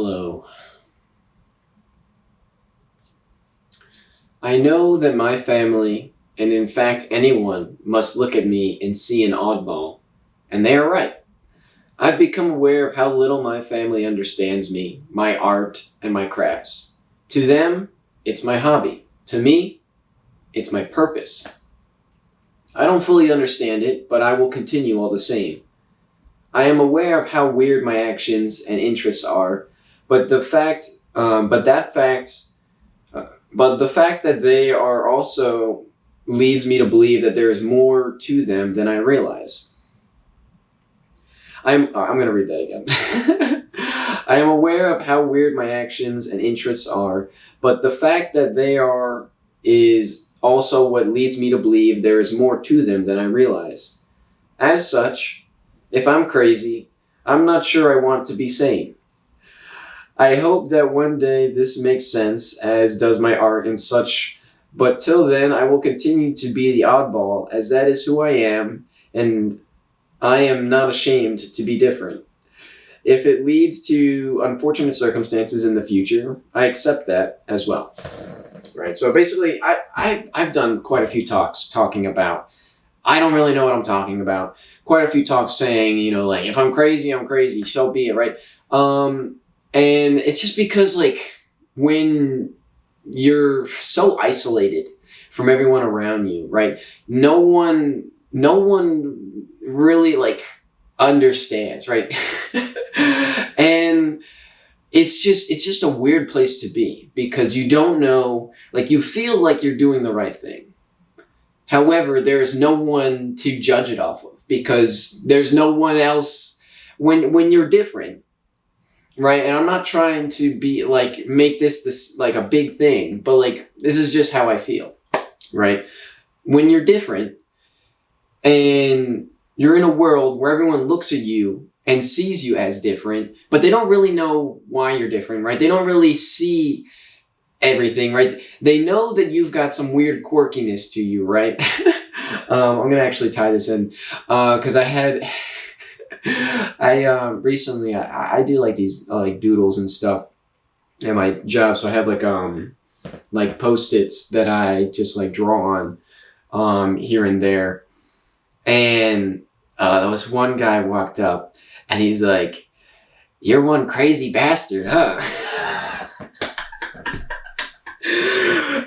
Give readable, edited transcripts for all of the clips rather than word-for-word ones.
Hello. I know that my family, and in fact anyone, must look at me and see an oddball. And they are right. I've become aware of how little my family understands me, my art, and my crafts. To them, it's my hobby. To me, it's my purpose. I don't fully understand it, but I will continue all the same. I am aware of how weird my actions and interests are, but the fact, but that facts but the fact that they are also leads me to believe that there is more to them than I realize. I'm going to read that again. I am aware of how weird my actions and interests are, but the fact that they are is also what leads me to believe there is more to them than I realize. As such, if I'm crazy, I'm not sure I want to be sane. I hope that one day this makes sense, as does my art and such, but till then I will continue to be the oddball, as that is who I am, and I am not ashamed to be different. If it leads to unfortunate circumstances in the future, I accept that as well. Right, so basically, I've done quite a few talks talking about, I don't really know what I'm talking about. Quite a few talks saying, like, if I'm crazy, so be it, right? And it's just because, like, when you're so isolated from everyone around you, right? No one really, like, understands, right? And it's just a weird place to be because you don't know, like, you feel like you're doing the right thing. However, there's no one to judge it off of because there's no one else when you're different. Right, and I'm not trying to be like make this like a big thing, but like this is just how I feel, right? When you're different and you're in a world where everyone looks at you and sees you as different, but they don't really know why you're different, right? They don't really see everything, right? They know that you've got some weird quirkiness to you, right? I'm gonna actually tie this in because I had. I recently I do like these like doodles and stuff at my job, so I have like Post-its that I just like draw on here and there, and there was one guy walked up and he's like, "You're one crazy bastard, huh?"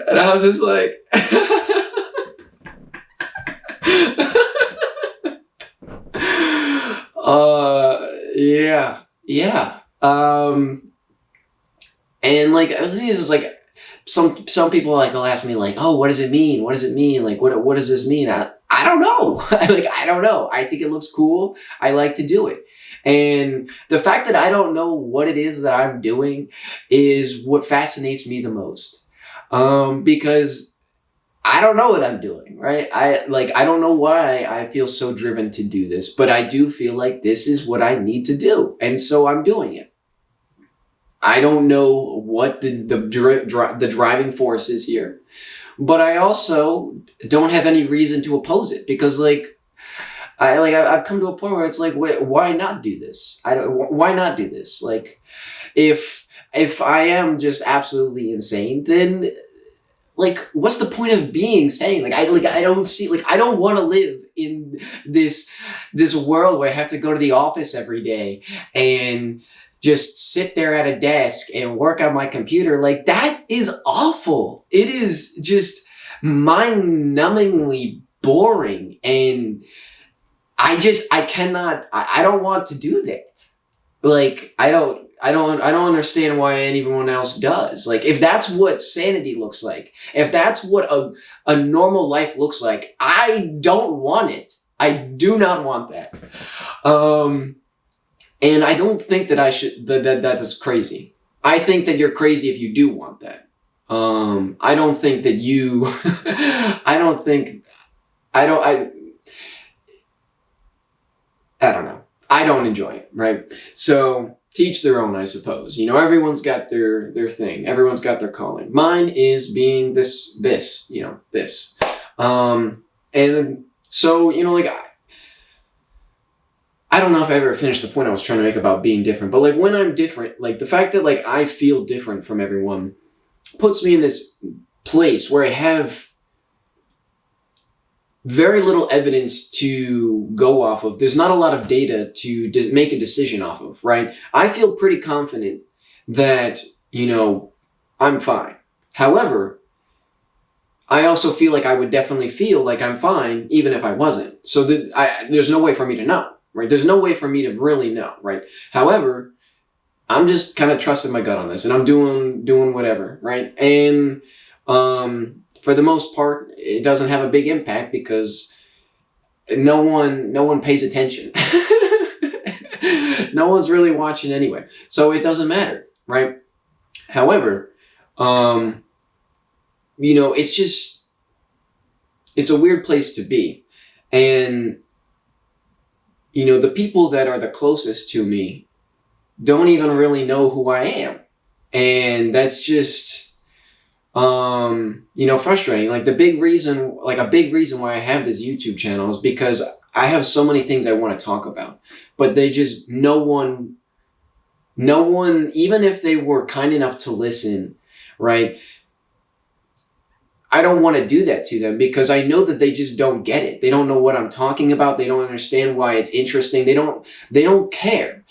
And I was just like. Yeah. And like I think it's just like some people like they'll ask me like, oh, what does it mean? What does it mean? Like what does this mean? I don't know. Like I don't know. I think it looks cool. I like to do it. And the fact that I don't know what it is that I'm doing is what fascinates me the most. Because I don't know what I'm doing, right? I don't know why I feel so driven to do this, but I do feel like this is what I need to do. And so I'm doing it. I don't know what the driving force is here, but I also don't have any reason to oppose it because I've come to a point where it's like, why not do this? Why not do this? Like if I am just absolutely insane, then like, what's the point of being sane? I don't see, like, I don't want to live in this world where I have to go to the office every day and just sit there at a desk and work on my computer. Like, that is awful. It is just mind-numbingly boring. And I don't want to do that. Like, I don't understand why anyone else does. Like, if that's what sanity looks like, if that's what a normal life looks like, I don't want it. I do not want that. And I don't think that I should, that is crazy. I think that you're crazy if you do want that. I don't think that you, I don't know. I don't enjoy it, right? So, to each their own, I suppose. Everyone's got their thing. Everyone's got their calling. Mine is being this. And so, I don't know if I ever finished the point I was trying to make about being different, but like when I'm different, like the fact that like I feel different from everyone puts me in this place where I have very little evidence to go off of. There's not a lot of data to make a decision off of, right? I feel pretty confident that, I'm fine. However, I also feel like I would definitely feel like I'm fine even if I wasn't. So there's no way for me to know, right? There's no way for me to really know, right? However, I'm just kind of trusting my gut on this, and I'm doing whatever, right? And for the most part, it doesn't have a big impact because no one pays attention. No one's really watching anyway, so it doesn't matter, right? However, it's a weird place to be, and the people that are the closest to me don't even really know who I am, and that's just frustrating. Like a big reason why I have this YouTube channel is because I have so many things I want to talk about, but no one, even if they were kind enough to listen, right? I don't want to do that to them because I know that they just don't get it. They don't know what I'm talking about. They don't understand why it's interesting. They don't care.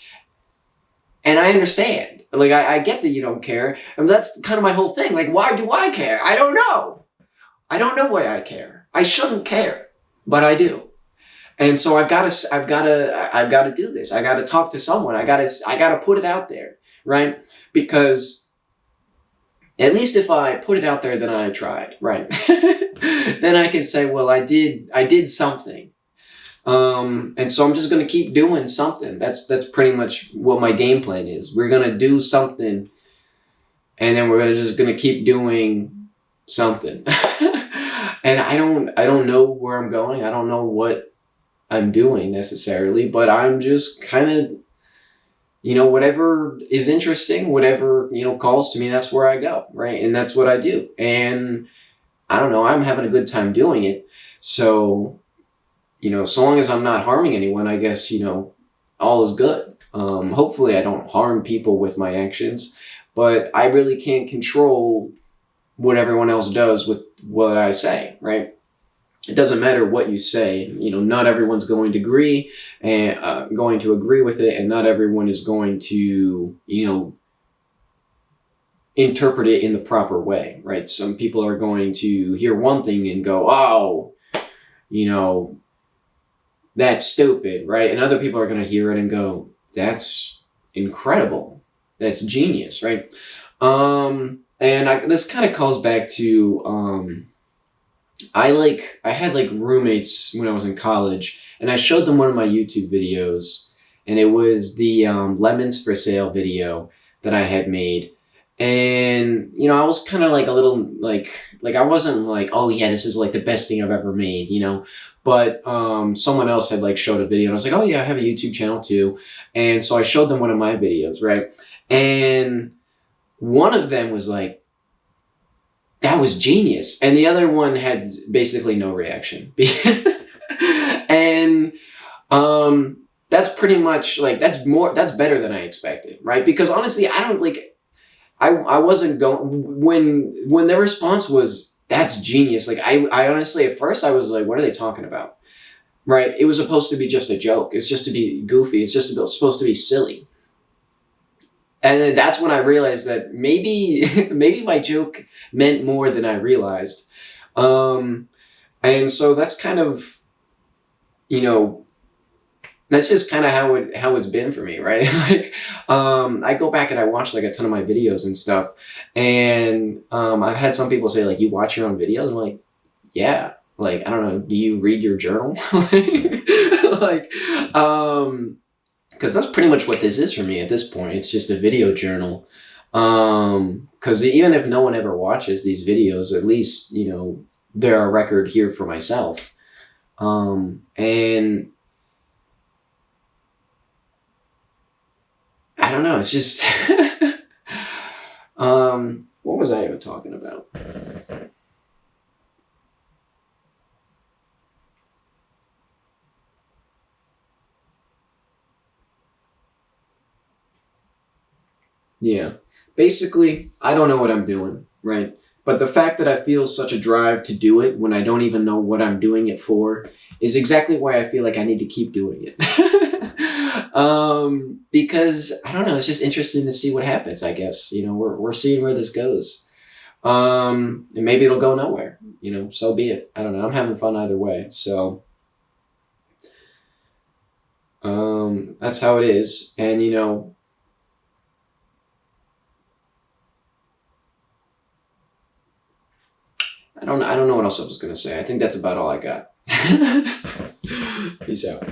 And I understand. Like, I get that you don't care. And that's kind of my whole thing. Like, why do I care? I don't know. I don't know why I care. I shouldn't care, but I do. And so I've got to do this. I got to talk to someone. I got to put it out there, right? Because at least if I put it out there, then I tried, right? Then I can say, well, I did something. And so I'm just going to keep doing something. That's pretty much what my game plan is. We're going to do something, and then we're just going to keep doing something. And I don't know where I'm going. I don't know what I'm doing necessarily, but I'm just kind of, whatever is interesting, whatever, calls to me, that's where I go, right? And that's what I do. And I don't know, I'm having a good time doing it. So, so long as I'm not harming anyone, I guess, all is good. Hopefully I don't harm people with my actions, but I really can't control what everyone else does with what I say, right? It doesn't matter what you say. Not everyone's going to agree with it, and not everyone is going to, interpret it in the proper way, right? Some people are going to hear one thing and go, oh, that's stupid, right? And other people are going to hear it and go, that's incredible. That's genius, right? This kind of calls back to, I had roommates when I was in college, and I showed them one of my YouTube videos, and it was the Lemons for Sale video that I had made. And, I was kind of a little I wasn't like, oh yeah, this is the best thing I've ever made, but someone else had showed a video, and I was like, oh yeah, I have a YouTube channel too. And so I showed them one of my videos, right? And one of them was like, that was genius. And the other one had basically no reaction. And that's pretty much that's better than I expected, right? Because honestly, I wasn't going, when their response was, that's genius. I honestly, at first I was like, what are they talking about? Right? It was supposed to be just a joke. It's just to be goofy. It's just supposed to be silly. And then that's when I realized that maybe my joke meant more than I realized. And so that's kind of, that's just kind of how it's been for me, right? I go back and I watch a ton of my videos and stuff, and I've had some people say you watch your own videos. I'm like, yeah. I don't know. Do you read your journal? Because that's pretty much what this is for me at this point. It's just a video journal. Because even if no one ever watches these videos, at least they're a record here for myself. And I don't know. It's just, what was I even talking about? Yeah. Basically, I don't know what I'm doing, right? But the fact that I feel such a drive to do it when I don't even know what I'm doing it for is exactly why I feel like I need to keep doing it. Because I don't know, it's just interesting to see what happens, I guess. We're seeing where this goes. And maybe it'll go nowhere, so be it. I don't know. I'm having fun either way. So, that's how it is. And, I don't know what else I was going to say. I think that's about all I got. Peace out.